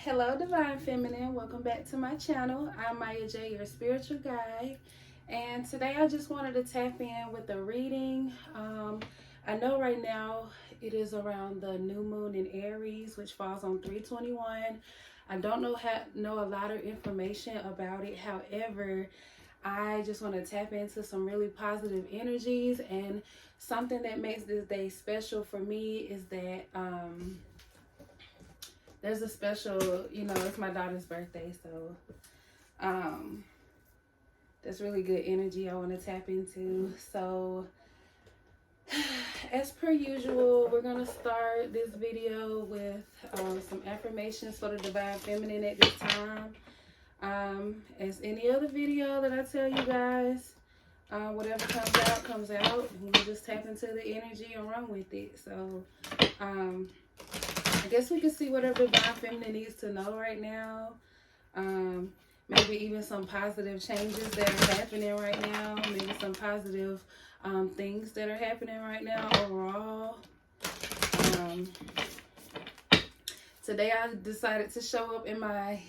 Hello, Divine Feminine. Welcome back to my channel. I'm Miya Jha, your spiritual guide. And today I just wanted to tap in with a reading. I know right now it is around the new moon in Aries, which falls on 3/21. I don't know a lot of information about it. However, I just want to tap into some really positive energies, and something that makes this day special for me is that there's a special, it's my daughter's birthday, so that's really good energy I want to tap into. So as per usual, we're going to start this video with some affirmations for the Divine Feminine at this time. As any other video that I tell you guys, whatever comes out. We'll just tap into the energy and run with it. So I guess we can see whatever Divine Feminine needs to know right now. Maybe even some positive changes that are happening right now. Maybe some positive things that are happening right now overall. Today I decided to show up in my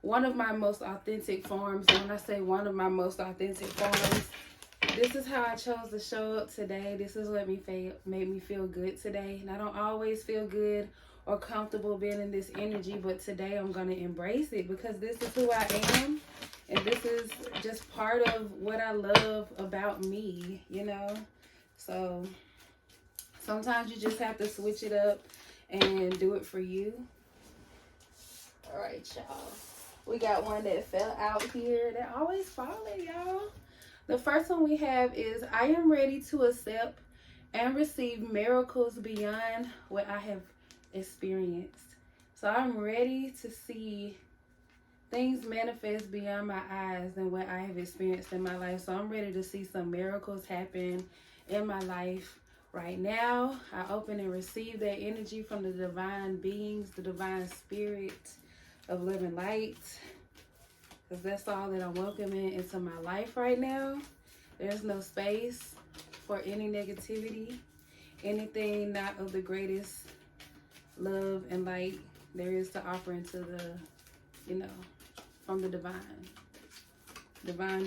one of my most authentic forms. And when I say one of my most authentic forms, this is how I chose to show up today. This is what made me feel good today. And I don't always feel good or comfortable being in this energy, but today I'm going to embrace it because this is who I am. And this is just part of what I love about me, So sometimes you just have to switch it up and do it for you. All right, y'all. We got one that fell out here. They're always falling, y'all. The first one we have is, I am ready to accept and receive miracles beyond what I have experienced. So I'm ready to see things manifest beyond my eyes and what I have experienced in my life. So I'm ready to see some miracles happen in my life right now. I open and receive that energy from the divine beings, the divine spirit of living light, because that's all that I'm welcoming into my life right now. There's no space for any negativity, anything not of the greatest love and light there is to offer into the, from the divine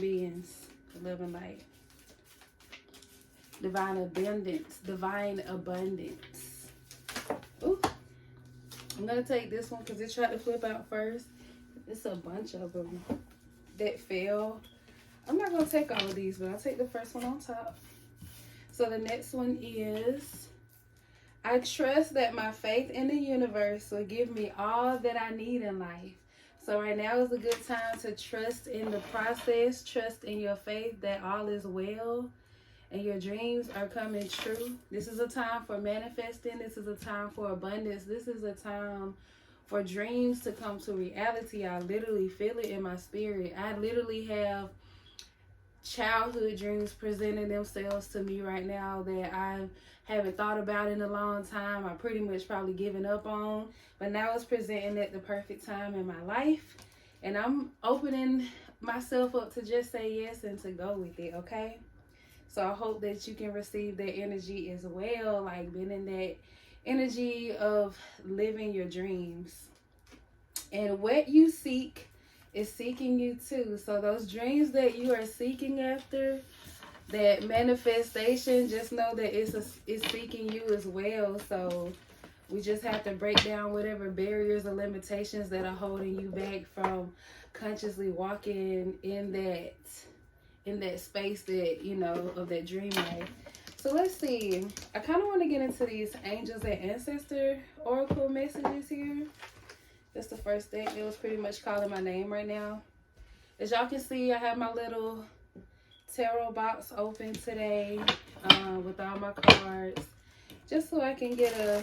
beings, the living light, divine abundance. Ooh. I'm going to take this one because it tried to flip out first. It's a bunch of them that fell. I'm not going to take all of these, but I'll take the first one on top. So the next one is, I trust that my faith in the universe will give me all that I need in life. So right now is a good time to trust in the process, trust in your faith that all is well and your dreams are coming true. This is a time for manifesting. This is a time for abundance. This is a time for dreams to come to reality. I literally feel it in my spirit. I literally have childhood dreams presenting themselves to me right now that I haven't thought about in a long time. I pretty much probably given up on, but now it's presenting at the perfect time in my life, and I'm opening myself up to just say yes and to go with it. Okay, so I hope that you can receive that energy as well, like being in that energy of living your dreams. And what you seek is seeking you too. So those dreams that you are seeking after, that manifestation, just know that it's seeking you as well. So we just have to break down whatever barriers or limitations that are holding you back from consciously walking in that space that, of that dream life. So let's see. I kind of want to get into these angels and ancestor oracle messages here. That's the first thing. It was pretty much calling my name right now. As y'all can see, I have my little tarot box open today with all my cards, just so I can get a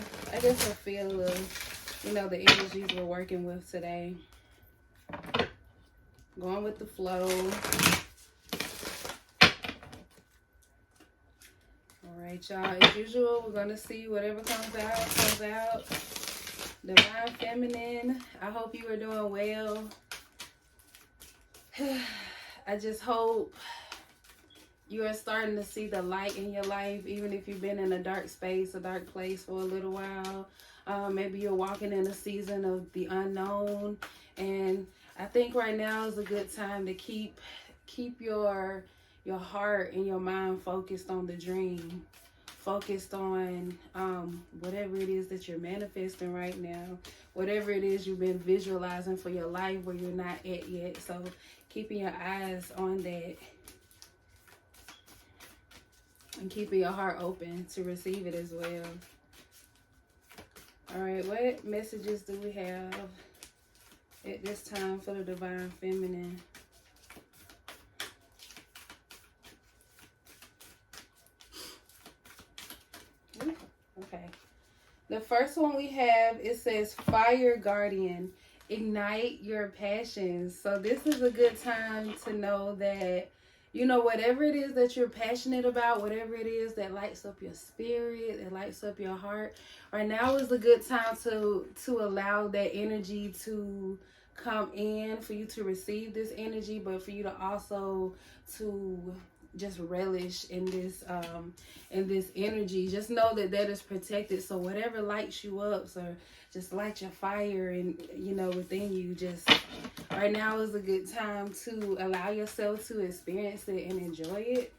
feel of, the energies we're working with today. Going with the flow. All right, y'all. As usual, we're going to see whatever comes out. Divine Feminine, I hope you are doing well. I just hope you are starting to see the light in your life, even if you've been in a dark space, a dark place for a little while. Maybe you're walking in a season of the unknown, and I think right now is a good time to keep your heart and your mind focused on the dream, focused on whatever it is that you're manifesting right now, whatever it is you've been visualizing for your life where you're not at yet. So keeping your eyes on that and keeping your heart open to receive it as well. All right, what messages do we have at this time for the Divine Feminine? Okay. The first one we have, it says Fire Guardian, ignite your passions. So this is a good time to know that, you know, whatever it is that you're passionate about, whatever it is that lights up your spirit, that lights up your heart, right now is a good time to allow that energy to come in, for you to receive this energy, but for you to also to just relish in this energy. Just know that that is protected. So whatever lights you up, so just light your fire and, you know, within you. Just right now is a good time to allow yourself to experience it and enjoy it,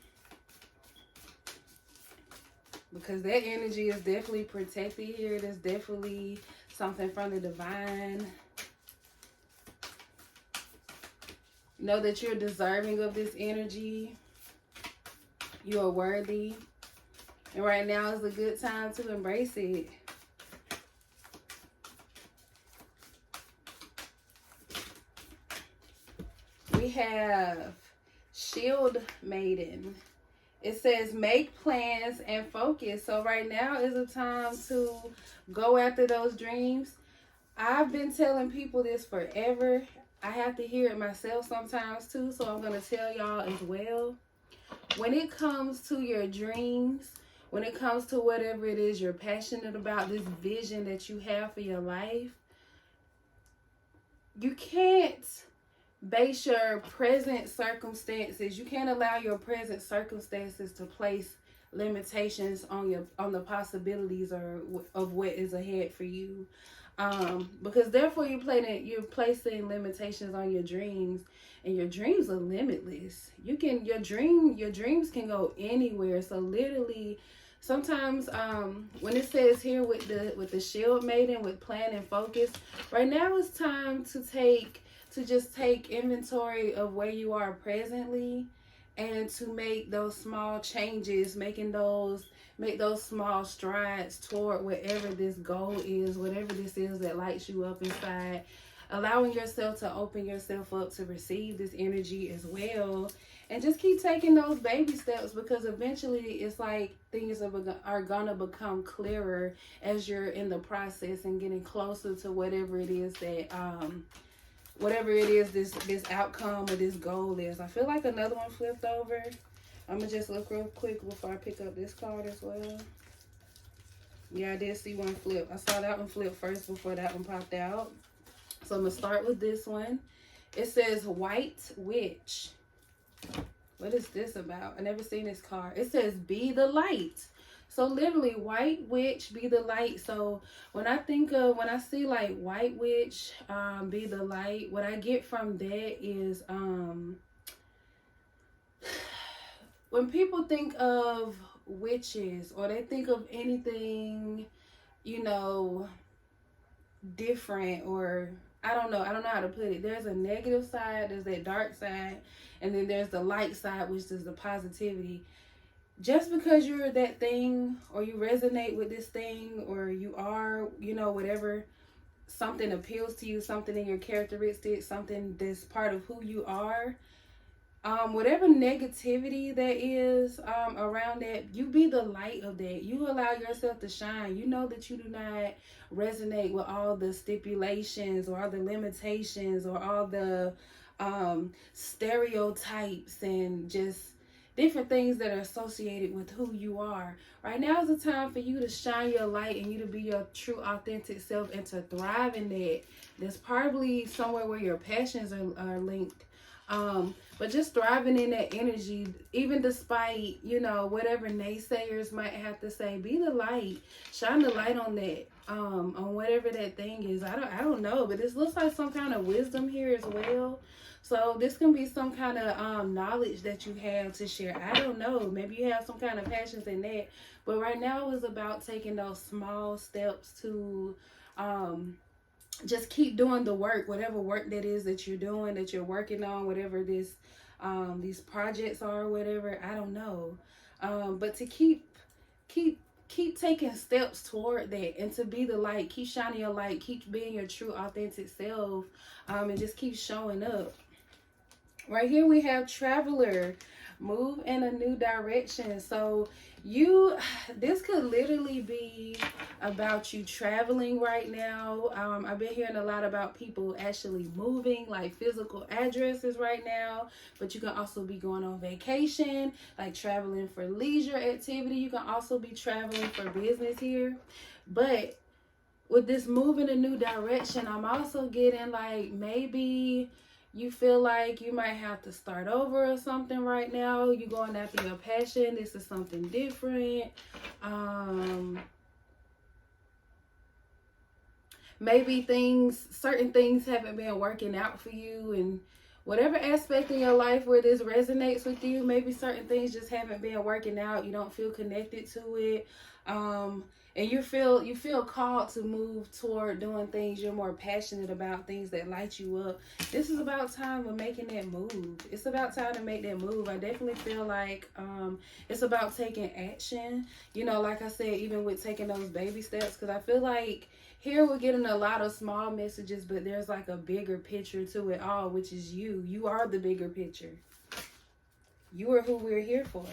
because that energy is definitely protected here. There's definitely something from the divine. Know that you're deserving of this energy. You are worthy. And right now is a good time to embrace it. We have Shield Maiden. It says make plans and focus. So right now is a time to go after those dreams. I've been telling people this forever. I have to hear it myself sometimes too. So I'm going to tell y'all as well. When it comes to your dreams, when it comes to whatever it is you're passionate about, this vision that you have for your life, you can't base your present circumstances, you can't allow your present circumstances to place limitations on the possibilities or of what is ahead for you. Because therefore you're placing limitations on your dreams, and your dreams are limitless. Your dreams can go anywhere. So literally, sometimes when it says here with the Shield Maiden, with plan and focus, right now it's time to just take inventory of where you are presently, and to make those small changes, make those small strides toward whatever this goal is, whatever this is that lights you up inside. Allowing yourself to open yourself up to receive this energy as well. And just keep taking those baby steps, because eventually it's like things are gonna become clearer as you're in the process and getting closer to whatever it is that this outcome or this goal is. I feel like another one flipped over. I'm gonna just look real quick before I pick up this card as well. Yeah, I did see one flip. I saw that one flip first before that one popped out. So I'm gonna start with this one. It says White Witch. What is this about? I never seen this card. It says be the light. So literally, White Witch, be the light. So when I see like White Witch, be the light, what I get from that is when people think of witches, or they think of anything, you know, different, or I don't know how to put it. There's a negative side, there's that dark side, and then there's the light side, which is the positivity. Just because you're that thing, or you resonate with this thing, or you are, you know, whatever, something appeals to you, something in your characteristics, something that's part of who you are, whatever negativity that is around that, you be the light of that. You allow yourself to shine. You know that you do not resonate with all the stipulations or all the limitations or all the stereotypes and just different things that are associated with who you are. Right now is the time for you to shine your light and you to be your true authentic self and to thrive in that. There's probably somewhere where your passions are linked. But just thriving in that energy, even despite, you know, whatever naysayers might have to say, be the light, shine the light on that, on whatever that thing is. I don't know, but this looks like some kind of wisdom here as well. So this can be some kind of knowledge that you have to share. I don't know. Maybe you have some kind of passions in that. But right now is about taking those small steps to just keep doing the work, whatever work that is that you're doing, that you're working on, whatever this these projects are, whatever, I don't know. But to keep keep taking steps toward that, and to be the light, keep shining your light, keep being your true authentic self, and just keep showing up. Right here we have Traveler, move in a new direction. So this could literally be about you traveling right now. I've been hearing a lot about people actually moving, like physical addresses right now, but you can also be going on vacation, like traveling for leisure activity. You can also be traveling for business here. But with this move in a new direction, I'm also getting like maybe you feel like you might have to start over or something right now. You're going after your passion. This is something different. Maybe certain things haven't been working out for you, and whatever aspect in your life where this resonates with you, maybe certain things just haven't been working out. You don't feel connected to it. And you feel called to move toward doing things you're more passionate about, things that light you up. This is about time of making that move. It's about time to make that move. I definitely feel like it's about taking action. You know, like I said, even with taking those baby steps, because I feel like here we're getting a lot of small messages, but there's like a bigger picture to it all, which is you. You are the bigger picture. You are who we're here for.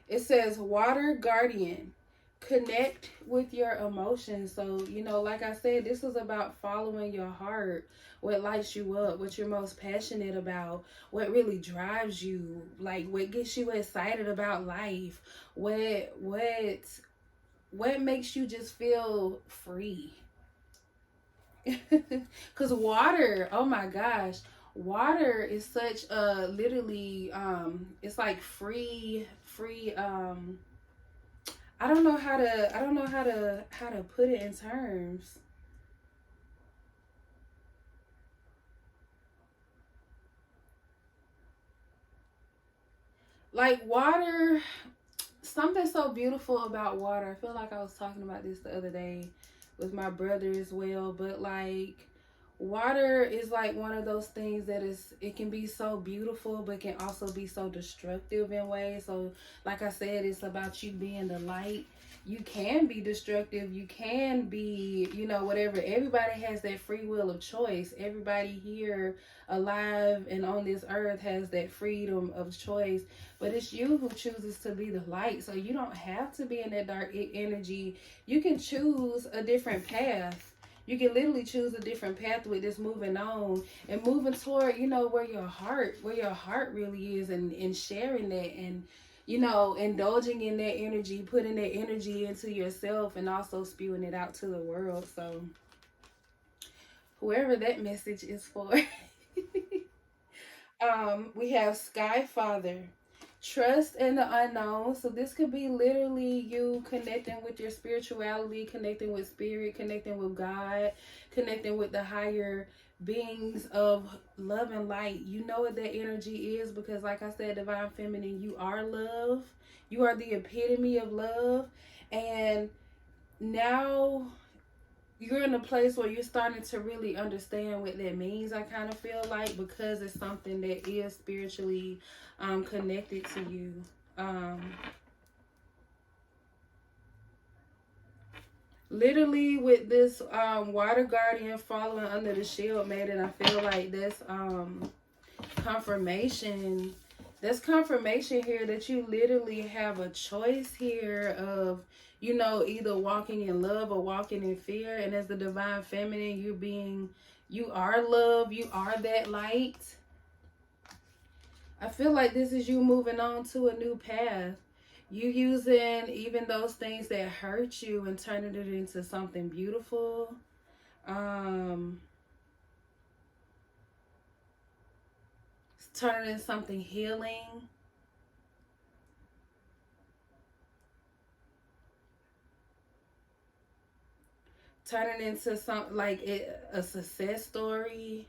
It says Water Guardian. Connect with your emotions. So, you know, like I said, this is about following your heart, what lights you up, what you're most passionate about, what really drives you, like what gets you excited about life, what makes you just feel free. Because water, oh my gosh, water is such a literally it's like free I don't know how to put it in terms. Like water, something so beautiful about water. I feel like I was talking about this the other day with my brother as well, but like water is like one of those things that it can be so beautiful but can also be so destructive in ways. So like I said, it's about you being the light. You can be destructive, you can be, you know, whatever. Everybody has that free will of choice. Everybody here alive and on this earth has that freedom of choice, but it's you who chooses to be the light. So you don't have to be in that dark energy. You can choose a different path. You can literally choose a different path with this moving on and moving toward, you know, where your heart really is, and sharing that, and, you know, indulging in that energy, putting that energy into yourself, and also spewing it out to the world. So whoever that message is for. We have Sky Father. Trust in the unknown. So this could be literally you connecting with your spirituality, connecting with spirit, connecting with God, connecting with the higher beings of love and light. You know what that energy is, because like I said, divine feminine, you are love. You are the epitome of love. And now you're in a place where you're starting to really understand what that means, I kind of feel like, because it's something that is spiritually connected to you. Literally with this water guardian following under the shield maiden, I feel like that's confirmation. That's confirmation here that you literally have a choice here of, you know, either walking in love or walking in fear. And as the divine feminine, you are love, you are that light. I feel like this is you moving on to a new path. You using even those things that hurt you and turning it into something beautiful. turn it into something healing. Turn it into something like a success story.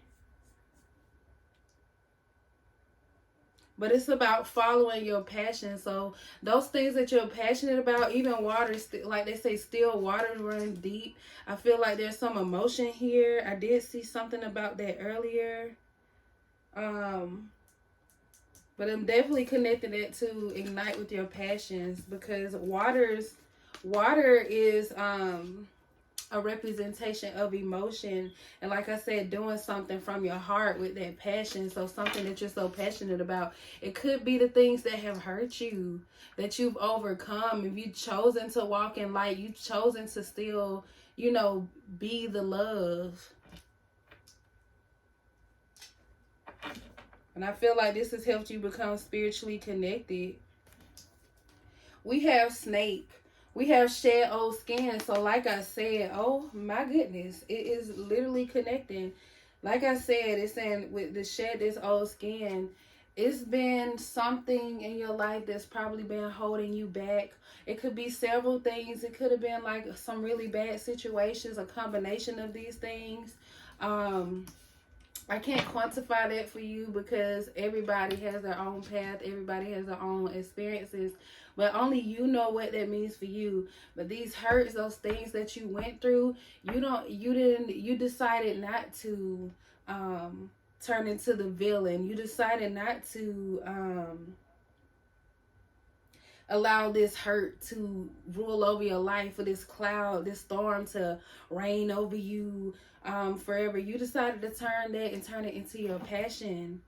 But it's about following your passion. So those things that you're passionate about, even water, like they say, still water run deep. I feel like there's some emotion here. I did see something about that earlier. But I'm definitely connecting it to ignite with your passions, because water is a representation of emotion, and like I said, doing something from your heart with that passion. So something that you're so passionate about. It could be the things that have hurt you, that you've overcome. If you've chosen to walk in light, you've chosen to still, you know, be the love. And I feel like this has helped you become spiritually connected. We have snake. We have shed old skin. So like I said, oh my goodness, it is literally connecting. Like I said, it's saying with the shed this old skin, it's been something in your life that's probably been holding you back. It could be several things. It could have been like some really bad situations, a combination of these things. I can't quantify that for you, because everybody has their own path. Everybody has their own experiences. But only you know what that means for you. But these hurts, those things that you went through, you decided not to turn into the villain. You decided not to allow this hurt to rule over your life, or this cloud, this storm to reign over you forever. You decided to turn that and turn it into your passion.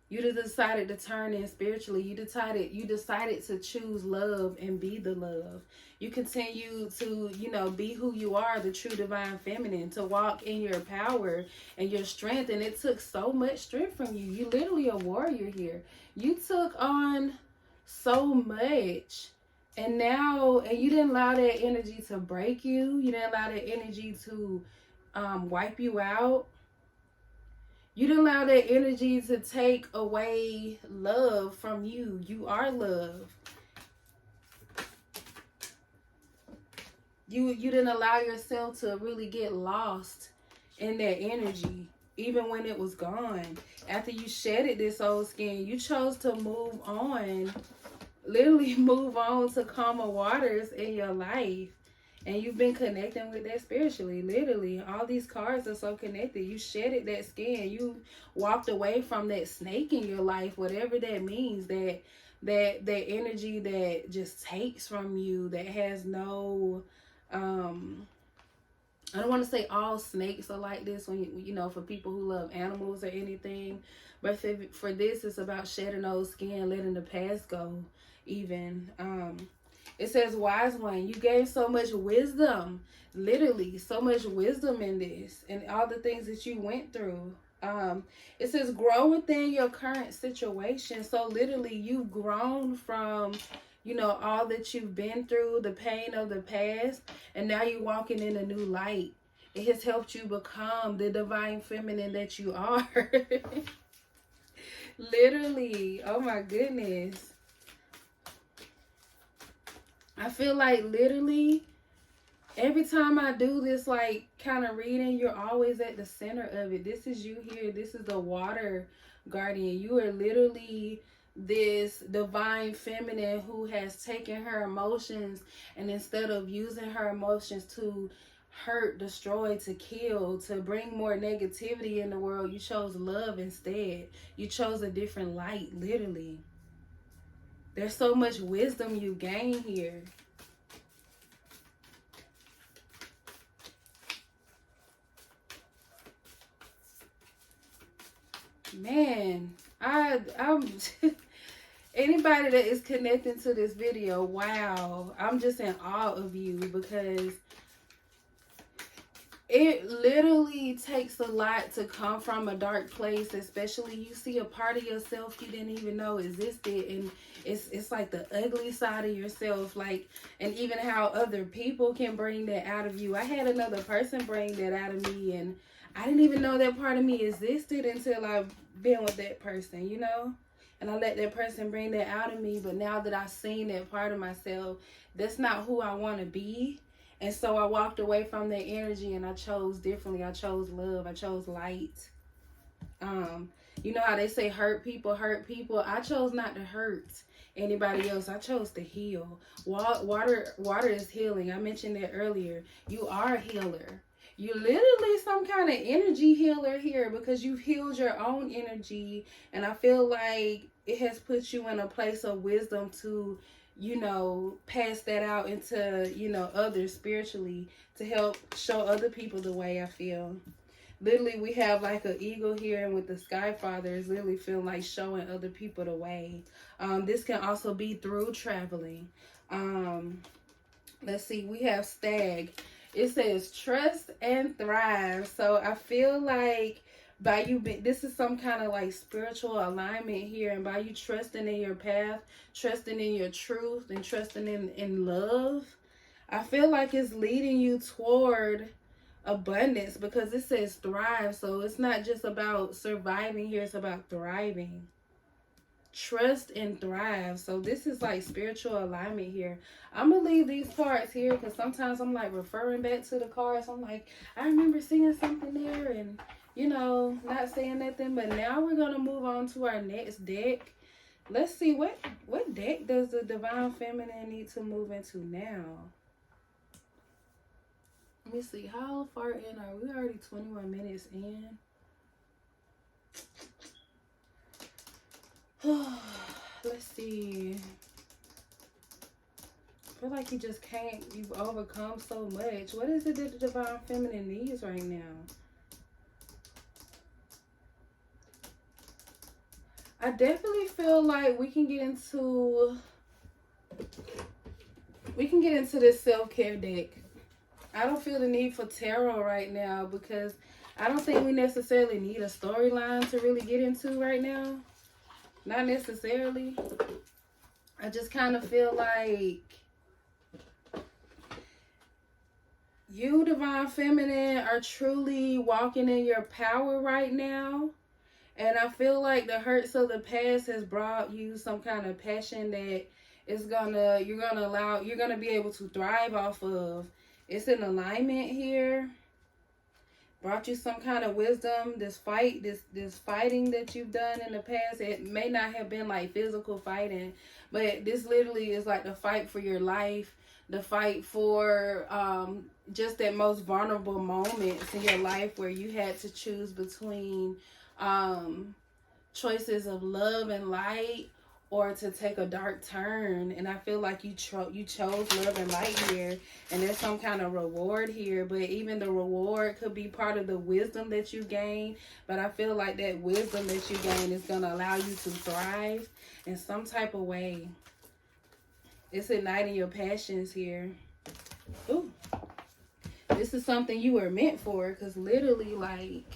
You decided to turn in spiritually. You decided to choose love and be the love. You continue to, you know, be who you are, the true divine feminine, to walk in your power and your strength. And it took so much strength from you. You literally a warrior here. You took on so much, and you didn't allow that energy to break you. You didn't allow that energy to wipe you out. You didn't allow that energy to take away love from you. You are love. You didn't allow yourself to really get lost in that energy, even when it was gone. After you shedded this old skin, you chose to move on. Literally move on to calmer waters in your life. And you've been connecting with that spiritually. Literally, all these cards are so connected. You shedded that skin. You walked away from that snake in your life, whatever that means. That energy that just takes from you, that has no I don't want to say all snakes are like this, when you know, for people who love animals or anything, but for this, it's about shedding old skin, letting the past go. Even it says, wise one, you gave so much wisdom, literally so much wisdom in this, and all the things that you went through. It says, grow within your current situation. So literally, you've grown from, you know, all that you've been through, the pain of the past, and now you're walking in a new light. It has helped you become the divine feminine that you are. Literally, oh my goodness. I feel like literally every time I do this, like, kind of reading, you're always at the center of it. This is you here. This is the water guardian. You are literally this divine feminine who has taken her emotions, and instead of using her emotions to hurt, destroy, to kill, to bring more negativity in the world, you chose love instead. You chose a different light, literally. There's so much wisdom you gain here. Man, I'm anybody that is connecting to this video, wow, I'm just in awe of you, because It literally takes a lot to come from a dark place, especially you see a part of yourself you didn't even know existed, and it's like the ugly side of yourself, like, and even how other people can bring that out of you. I had another person bring that out of me, and I didn't even know that part of me existed until I've been with that person, you know? And I let that person bring that out of me, but now that I've seen that part of myself, that's not who I want to be. And so I walked away from that energy and I chose differently. I chose love. I chose light. You know how they say hurt people hurt people? I chose not to hurt anybody else. I chose to heal. Water is healing. I mentioned that earlier. You are a healer. You're literally some kind of energy healer here because you've healed your own energy. And I feel like it has put you in a place of wisdom to, you know, pass that out into, you know, others spiritually to help show other people the way. I feel literally we have like an eagle here, and with the Sky Father is literally feeling like showing other people the way. This can also be through traveling. Let's see, we have Stag. It says trust and thrive. So I feel like by you, this is some kind of like spiritual alignment here, and by you trusting in your path, trusting in your truth, and trusting in love, I feel like it's leading you toward abundance, because it says thrive. So it's not just about surviving here, it's about thriving. Trust and thrive. So this is like spiritual alignment here. I'm gonna leave these cards here because sometimes I'm like referring back to the cards. I'm like, I remember seeing something there, and you know, not saying nothing. But now we're gonna move on to our next deck. Let's see, what deck does the Divine Feminine need to move into now? Let me see, how far in are we? Already 21 minutes in. Let's see. I feel like you've overcome so much. What is it that the Divine Feminine needs right now? I definitely feel like we can get into this self-care deck. I don't feel the need for tarot right now because I don't think we necessarily need a storyline to really get into right now. Not necessarily. I just kind of feel like you, Divine Feminine, are truly walking in your power right now. And I feel like the hurts of the past has brought you some kind of passion that you're gonna be able to thrive off of. It's an alignment here. Brought you some kind of wisdom. This fighting that you've done in the past, it may not have been like physical fighting, but this literally is like the fight for your life, the fight for just that most vulnerable moments in your life where you had to choose between choices of love and light, or to take a dark turn. And I feel like you chose love and light here, and there's some kind of reward here. But even the reward could be part of the wisdom that you gain. But I feel like that wisdom that you gain is going to allow you to thrive in some type of way. It's igniting your passions here. Ooh, this is something you were meant for, because literally, like,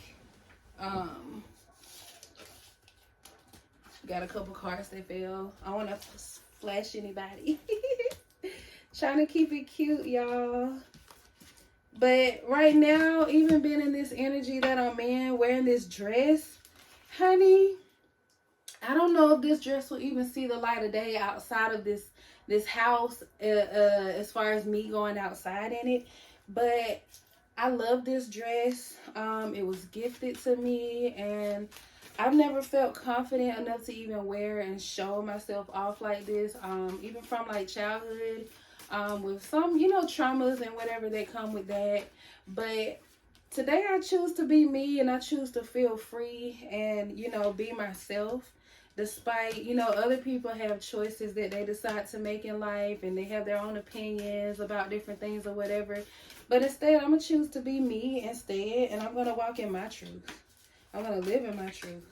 got a couple cards that fell. I want to flash anybody. Trying to keep it cute, y'all. But right now, even being in this energy that I'm in, wearing this dress, honey, I don't know if this dress will even see the light of day outside of this house, as far as me going outside in it. But I love this dress. It was gifted to me, and I've never felt confident enough to even wear and show myself off like this, even from like childhood, with some, you know, traumas and whatever that come with that. But today I choose to be me, and I choose to feel free and, you know, be myself. Despite, you know, other people have choices that they decide to make in life, and they have their own opinions about different things or whatever. But instead, I'm going to choose to be me instead, and I'm going to walk in my truth. I'm going to live in my truth.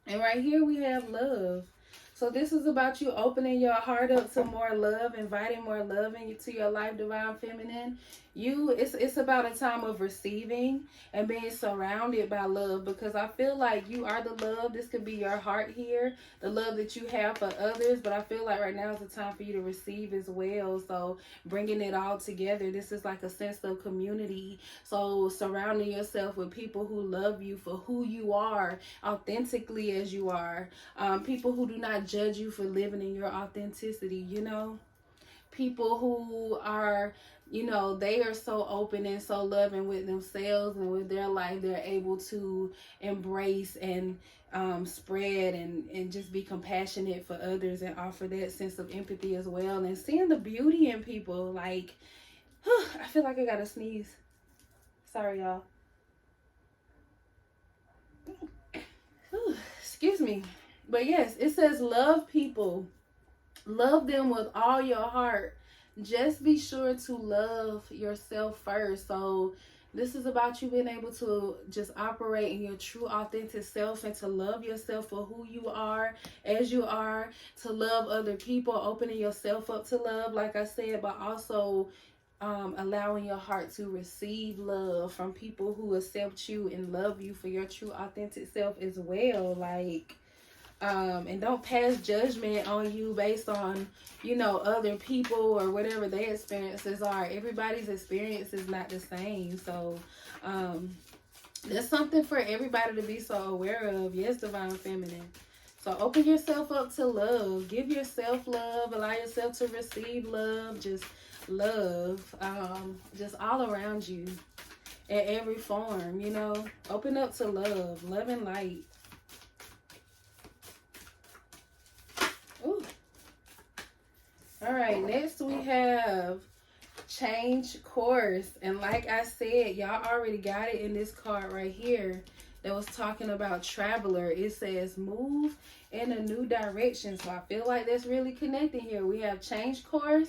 And right here we have love. So this is about you opening your heart up to more love, inviting more love into your life, Divine Feminine. It's about a time of receiving and being surrounded by love, because I feel like you are the love. This could be your heart here, the love that you have for others, but I feel like right now is the time for you to receive as well. So bringing it all together, this is like a sense of community. So surrounding yourself with people who love you for who you are, authentically as you are. People who do not judge you for living in your authenticity, you know. People who are, you know, they are so open and so loving with themselves and with their life. They're able to embrace and spread and just be compassionate for others and offer that sense of empathy as well. And seeing the beauty in people. Like, I feel like I gotta sneeze. Sorry, y'all. Excuse me. But yes, it says love people. Love them with all your heart. Just be sure to love yourself first. So this is about you being able to just operate in your true authentic self and to love yourself for who you are, as you are, to love other people, opening yourself up to love, like I said, but also allowing your heart to receive love from people who accept you and love you for your true authentic self as well. Like, and don't pass judgment on you based on, you know, other people or whatever their experiences are. Everybody's experience is not the same. So there's something for everybody to be so aware of. Yes, Divine Feminine. So open yourself up to love. Give yourself love. Allow yourself to receive love. Just love. Just all around you in every form, you know. Open up to love. Love and light. Ooh. All right, next we have change course. And like I said, y'all already got it in this card right here that was talking about traveler. It says move in a new direction. So I feel like that's really connecting here. We have change course.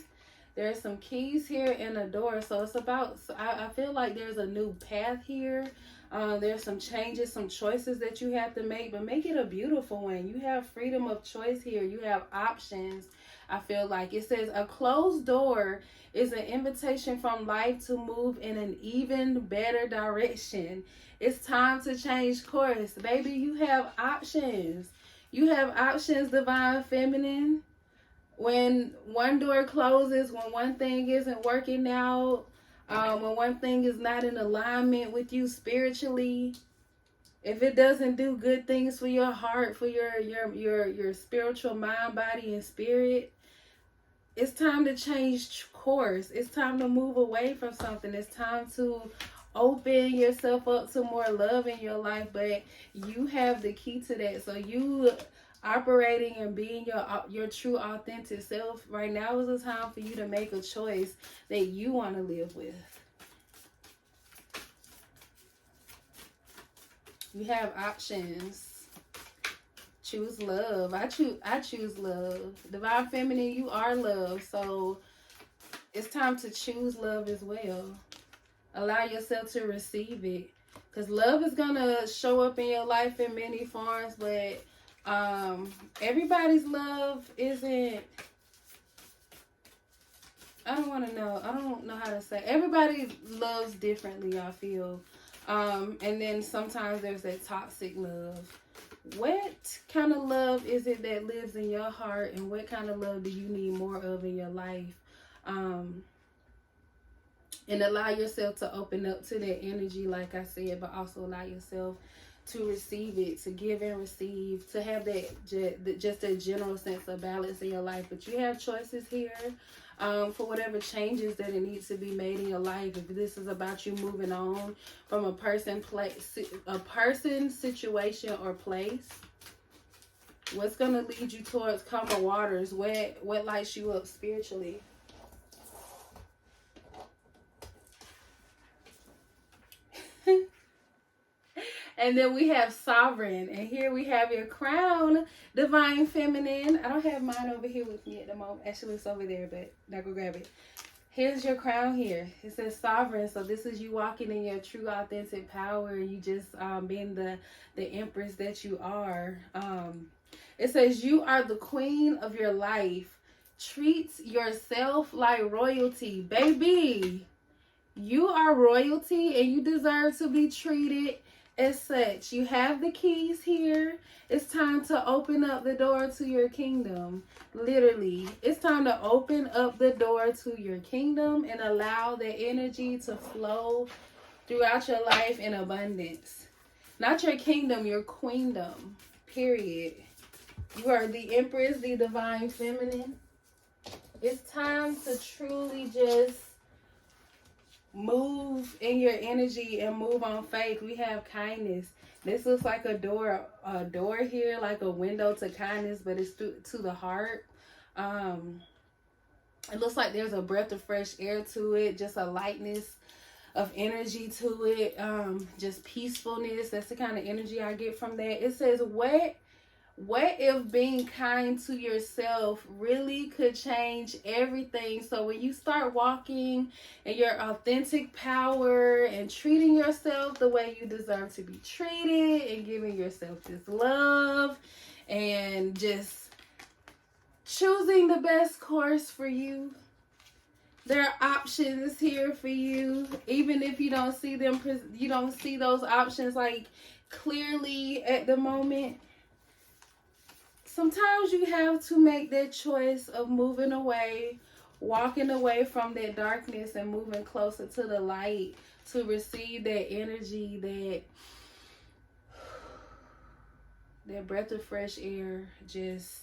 There's some keys here and a door. So it's about, I feel like there's a new path here. There's some changes, some choices that you have to make, but make it a beautiful one. You have freedom of choice here. You have options. I feel like it says a closed door is an invitation from life to move in an even better direction. It's time to change course. Baby, you have options. You have options, Divine Feminine. When one door closes, when one thing isn't working out, when one thing is not in alignment with you spiritually, if it doesn't do good things for your heart, for your spiritual mind, body, and spirit, it's time to change course. It's time to move away from something. It's time to open yourself up to more love in your life. But you have the key to that. So you operating and being your true authentic self right now is the time for you to make a choice that you want to live with. You have options. Choose love. I choose love. Divine Feminine, you are love. So it's time to choose love as well. Allow yourself to receive it. Because love is going to show up in your life in many forms, but everybody's love isn't, I don't know how to say. Everybody loves differently, I feel. And then sometimes there's that toxic love. What kind of love is it that lives in your heart, and what kind of love do you need more of in your life? And allow yourself to open up to that energy, like I said, but also allow yourself to receive it, to give and receive, to have that just a general sense of balance in your life. But you have choices here for whatever changes that it needs to be made in your life. If this is about you moving on from a person, situation, or place, what's going to lead you towards calmer waters? What lights you up spiritually? And then we have Sovereign. And here we have your crown, Divine Feminine. I don't have mine over here with me at the moment. Actually, it's over there, but I'll go grab it. Here's your crown here. It says Sovereign. So this is you walking in your true authentic power. You just being the empress that you are. It says you are the queen of your life. Treat yourself like royalty. Baby, You are royalty and you deserve to be treated as such. You have the keys here. It's time to open up the door to your kingdom. Literally, it's time to open up the door to your kingdom and allow the energy to flow throughout your life in abundance. Not your kingdom, your queendom. Period. You are the Empress, the Divine Feminine. It's time to truly just move in your energy and move on faith. We have kindness. This looks like a door here, like a window to kindness, but it's to the heart. It looks like there's a breath of fresh air to it, just a lightness of energy to it, just peacefulness. That's the kind of energy I get from that. It says, what if being kind to yourself really could change everything? So when you start walking in your authentic power and treating yourself the way you deserve to be treated and giving yourself this love and just choosing the best course for you, there are options here for you. Even if you don't see them, you don't see those options like clearly at the moment. Sometimes you have to make that choice of moving away, walking away from that darkness and moving closer to the light to receive that energy, that breath of fresh air. Just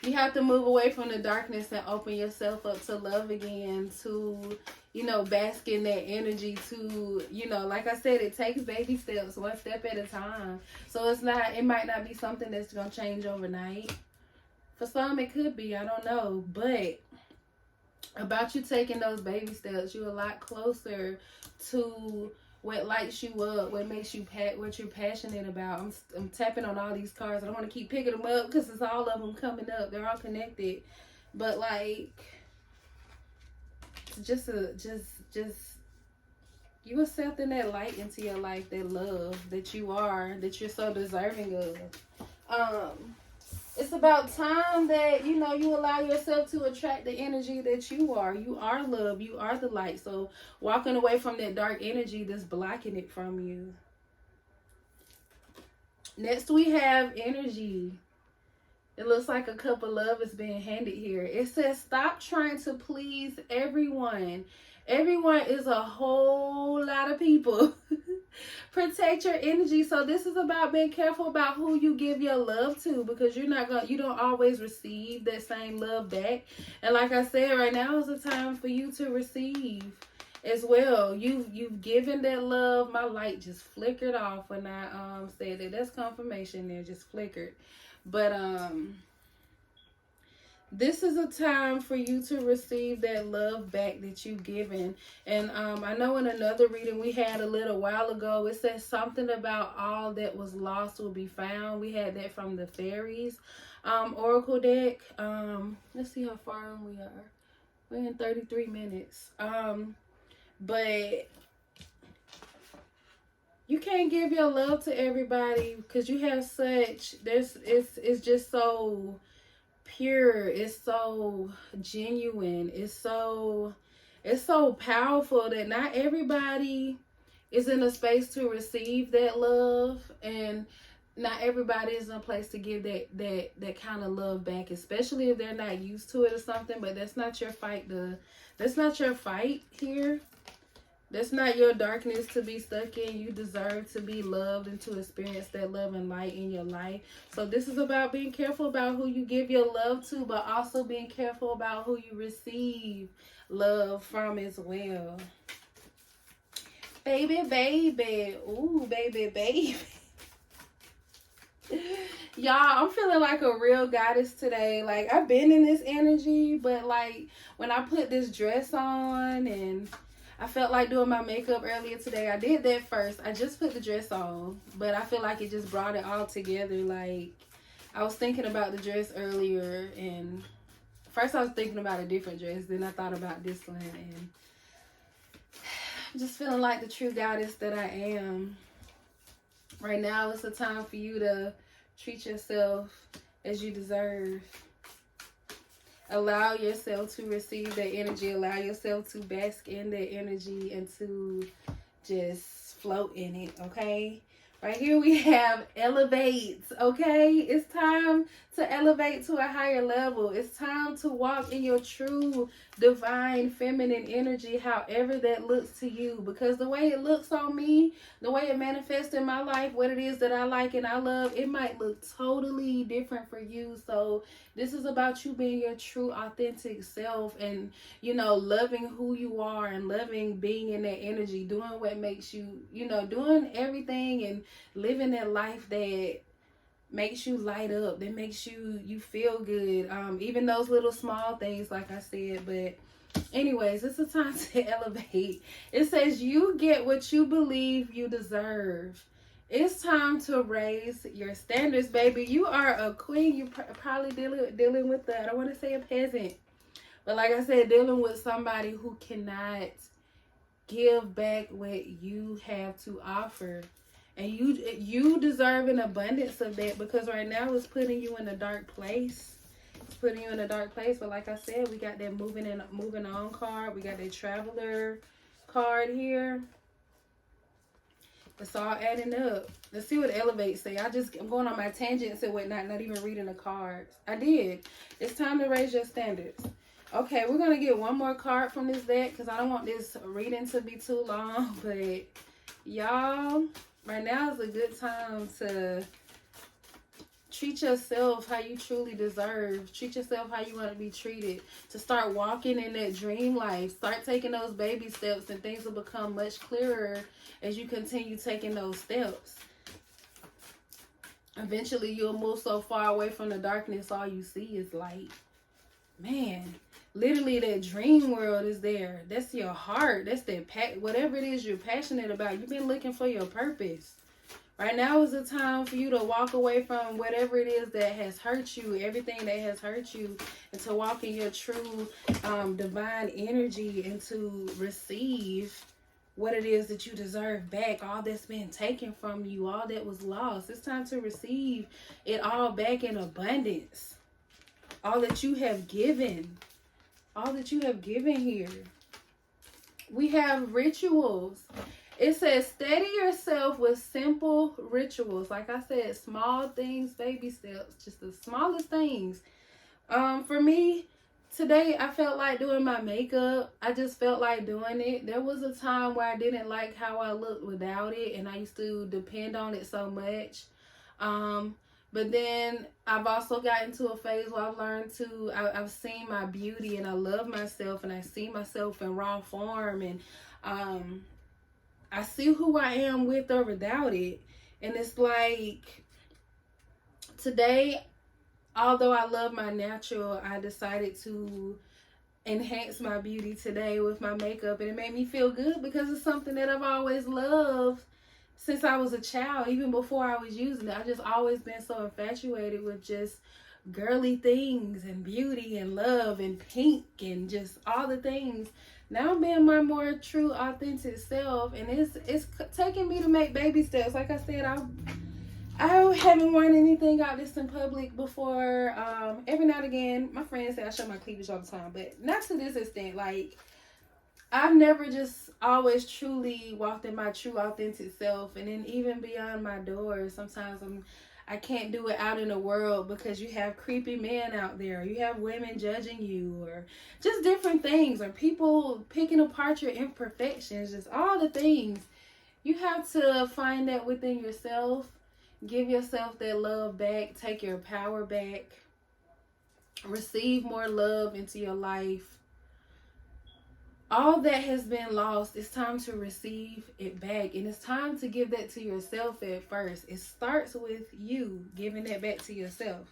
you have to move away from the darkness and open yourself up to love again, to, you know, bask in that energy, to, you know, like I said, it takes baby steps, one step at a time. So it might not be something that's going to change overnight. For some, it could be, I don't know. But about you taking those baby steps, you're a lot closer to what lights you up, what makes you what you're passionate about. I'm tapping on all these cards. I don't want to keep picking them up because it's all of them coming up. They're all connected. But like, just you accepting that light into your life, that love that you are, that you're so deserving of. It's about time that, you know, you allow yourself to attract the energy that you are. You are love. You are the light. So walking away from that dark energy that's blocking it from you. Next, we have energy. It looks like a cup of love is being handed here. It says, stop trying to please everyone. Everyone is a whole lot of people. Protect your energy. So this is about being careful about who you give your love to, because you don't always receive that same love back. And like I said, right now is the time for you to receive as well. You've given that love. My light just flickered off when I said that. That's confirmation there, just flickered. But this is a time for you to receive that love back that you've given. And I know in another reading we had a little while ago, it says something about all that was lost will be found. We had that from the fairies oracle deck. Let's see how far in we are. We're in 33 minutes. But you can't give your love to everybody because you have such, it's just so pure, it's so genuine, it's so powerful that not everybody is in a space to receive that love, and not everybody is in a place to give that kind of love back, especially if they're not used to it or something. But that's not your fight. That's not your fight here. That's not your darkness to be stuck in. You deserve to be loved and to experience that love and light in your life. So this is about being careful about who you give your love to, but also being careful about who you receive love from as well. Baby, baby. Ooh, baby, baby. Y'all, I'm feeling like a real goddess today. Like, I've been in this energy, but like when I put this dress on and I felt like doing my makeup earlier today. I did that first. I just put the dress on, but I feel like it just brought it all together. Like, I was thinking about the dress earlier, and first I was thinking about a different dress. Then I thought about this one, and I'm just feeling like the true goddess that I am. Right now, it's a time for you to treat yourself as you deserve. Allow yourself to receive that energy. Allow yourself to bask in that energy and to just float in it, okay? Right here we have elevate, okay? It's time to elevate to a higher level. It's time to walk in your true divine feminine energy, however that looks to you. Because the way it looks on me, the way it manifests in my life, what it is that I like and I love, it might look totally different for you. So this is about you being your true authentic self and, you know, loving who you are and loving being in that energy, doing what makes you, you know, doing everything and living that life that makes you light up, that makes you feel good. Even those little small things, like I said. But anyways, it's a time to elevate. It says you get what you believe you deserve. It's time to raise your standards, baby. You are a queen. You probably dealing with the, I don't want to say a peasant, but like I said, dealing with somebody who cannot give back what you have to offer. And you deserve an abundance of that, because right now it's putting you in a dark place. It's putting you in a dark place. But like I said, we got that moving on card. We got that traveler card here. It's all adding up. Let's see what elevate say. I'm going on my tangents and whatnot, not even reading the cards. I did. It's time to raise your standards. Okay, we're going to get one more card from this deck because I don't want this reading to be too long. But y'all, right now is a good time to treat yourself how you truly deserve. Treat yourself how you want to be treated. To start walking in that dream life. Start taking those baby steps and things will become much clearer as you continue taking those steps. Eventually, you'll move so far away from the darkness, all you see is light. Man, literally that dream world is there. That's your heart. That's that whatever it is you're passionate about. You've been looking for your purpose. Right now is the time for you to walk away from whatever it is that has hurt you, everything that has hurt you, and to walk in your true divine energy and to receive what it is that you deserve back, all that's been taken from you, all that was lost. It's time to receive it all back in abundance. All that you have given. All that you have given here. We have rituals. It says, steady yourself with simple rituals. Like I said, small things, baby steps, just the smallest things. For me, today I felt like doing my makeup. I just felt like doing it. There was a time where I didn't like how I looked without it, and I used to depend on it so much. But then I've also gotten to a phase where I've learned to, I've seen my beauty and I love myself and I see myself in raw form, and I see who I am with or without it. And it's like today, although I love my natural, I decided to enhance my beauty today with my makeup, and it made me feel good because it's something that I've always loved since I was a child. Even before I was using it, I've just always been so infatuated with just girly things and beauty and love and pink and just all the things. Now I'm being my more true authentic self, and it's taking me to make baby steps. Like I said, I haven't worn anything out this in public before. Every now and again, my friends say I show my cleavage all the time, but not to this extent. Like, I've never just always truly walked in my true authentic self. And then even beyond my doors, sometimes I can't do it out in the world because you have creepy men out there. You have women judging you, or just different things, or people picking apart your imperfections, just all the things. You have to find that within yourself. Give yourself that love back. Take your power back. Receive more love into your life. All that has been lost, it's time to receive it back. And it's time to give that to yourself at first. It starts with you giving that back to yourself.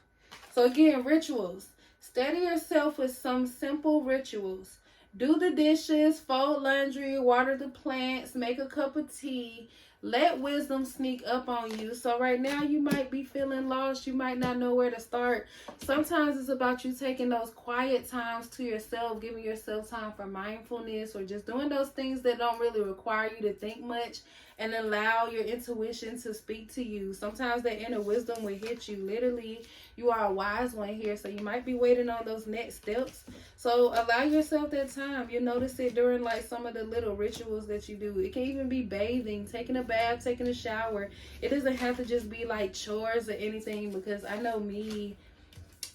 So again, rituals. Steady yourself with some simple rituals. do the dishes, fold laundry, water the plants, make a cup of tea. Let wisdom sneak up on you. So right now you might be feeling lost. You might not know where to start. Sometimes it's about you taking those quiet times to yourself, giving yourself time for mindfulness, or just doing those things that don't really require you to think much, and allow your intuition to speak to you. Sometimes that inner wisdom will hit you. Literally, you are a wise one here, so you might be waiting on those next steps. So allow yourself that time. You'll notice it during like some of the little rituals that you do. It can even be bathing, taking a bath, taking a shower. It doesn't have to just be like chores or anything, because I know me,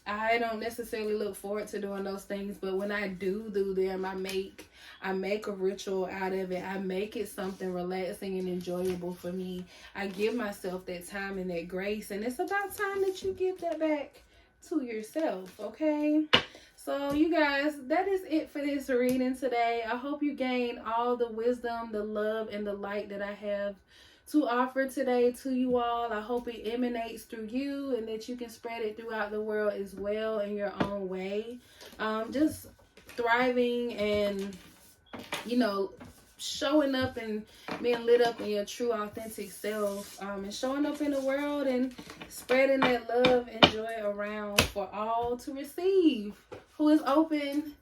I don't necessarily look forward to doing those things, but when I do them, I make a ritual out of it. I make it something relaxing and enjoyable for me. I give myself that time and that grace, and it's about time that you give that back to yourself, okay? So you guys, that is it for this reading today. I hope you gained all the wisdom, the love, and the light that I have to offer today to you all. I hope it emanates through you, and that you can spread it throughout the world as well in your own way. Just thriving and, you know, showing up and being lit up in your true authentic self, and showing up in the world and spreading that love and joy around for all to receive, who is open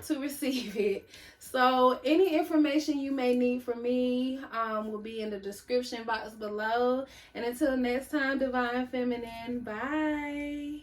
to receive it. So any information you may need from me will be in the description box below. And until next time, Divine Feminine, bye.